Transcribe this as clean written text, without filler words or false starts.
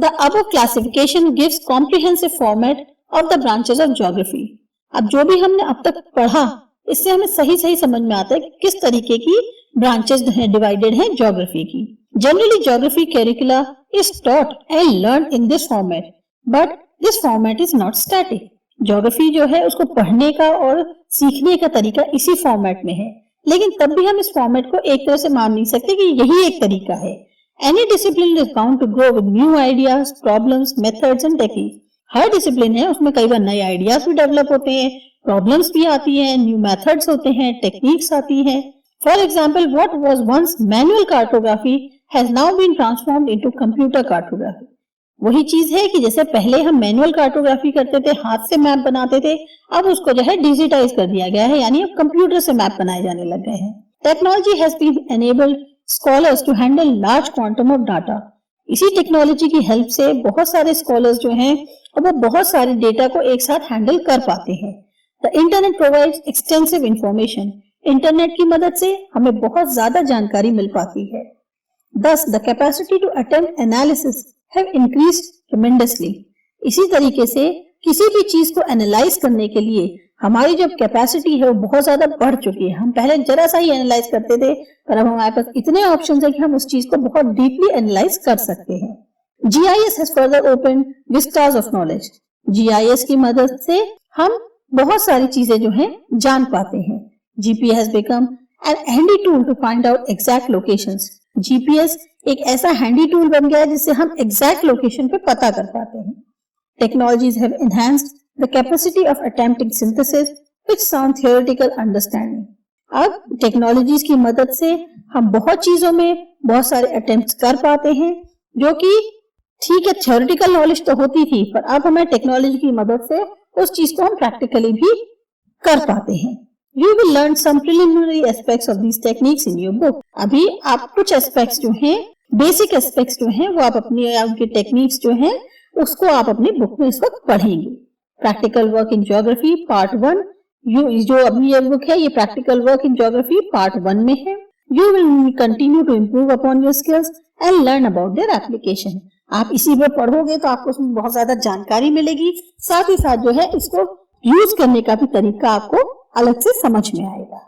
The above classification gives comprehensive format of the branches of geography. अब जो भी हमने अब तक पढ़ा, इससे हमें सही समझ में आता है कि किस तरीके की ब्रांचेस हैं, डिवाइडेड हैं ज्योग्राफी की. Generally, geography curricula is taught and learned in this format, but this format is not static. Geography जो है उसको पढ़ने का और सीखने का तरीका इसी फॉर्मेट में है, लेकिन तब भी हम इस फॉर्मेट को एक तरह से मान नहीं सकते कि यही एक तरीका है. Any discipline is bound to grow with new ideas, problems, methods and techniques. Her discipline है उसमें कई बार नए आइडियाज भी डेवलप होते हैं, प्रॉब्लम्स भी आती हैं, न्यू मेथड्स होते हैं, टेक्निक्स आती हैं. For example, what was once manual cartography has now been transformed into computer cartography. वही चीज है कि जैसे पहले हम मैनुअल कार्टोग्राफी करते थे, हाथ से मैप बनाते थे, अब उसको जो है डिजिटाइज कर दिया गया है, यानी अब कंप्यूटर से मैप बनाए जाने लग गए हैं. Technology has been enabled scholars to handle large quantum of data. इसी टेक्नोलॉजी की हेल्प से बहुत सारे स्कॉलर्स जो हैं वो बहुत सारे डेटा को एक साथ हैंडल कर पाते हैं. The internet provides extensive information. Internet की मदद से हमें बहुत ज्यादा जानकारी मिल पाती है. Thus, the capacity to attempt analysis have increased tremendously. इसी तरीके से किसी भी चीज को एनालाइज करने के लिए हमारी जो कैपेसिटी है वो बहुत ज्यादा बढ़ चुकी है. हम पहले जरा सा ही एनालाइज करते थे, पर अब हमारे पास इतने ऑप्शंस हैं कि हम उस चीज को बहुत डीपली एनालाइज कर सकते हैं. GIS has further opened vistas of knowledge. GIS की मदद से हम बहुत सारी चीजें जो हैं जान पाते हैं. GPS has become an handy tool to find out exact locations. GPS एक ऐसा हैंडी टूल बन गया है जिससे हम एग्जैक्ट लोकेशन पे पता कर पाते हैं. Technologies have enhanced the capacity of attempting synthesis which sound theoretical understanding. अब टेक्नोलॉजीज की मदद से हम बहुत चीजों में बहुत सारे अटेम्प्ट्स कर पाते हैं, जो कि ठीक है थ्योरेटिकल नॉलेज तो होती थी, पर अब हमें टेक्नोलॉजी की मदद से उस चीज को हम प्रैक्टिकली भी कर पाते हैं. You will learn some preliminary aspects of these techniques in your book. अभी आप कुछ एस्पेक्ट्स जो हैं, बेसिक एस्पेक्ट्स जो हैं, वो आप अपनी उनके टेक्निक्स जो हैं उसको आप अपनी बुक में इस वक्त पढ़ेंगे. Practical work in geography part 1. जो अभी ये बुक है ये practical work in geography part 1 में है. You will continue to improve upon your skills and learn about their application. आप इसी में पढ़ोगे तो आपको उसमें बहुत ज्यादा जानकारी मिलेगी, साथ ही साथ जो है इसको यूज करने का भी तरीका आपको अलग से समझ में आएगा.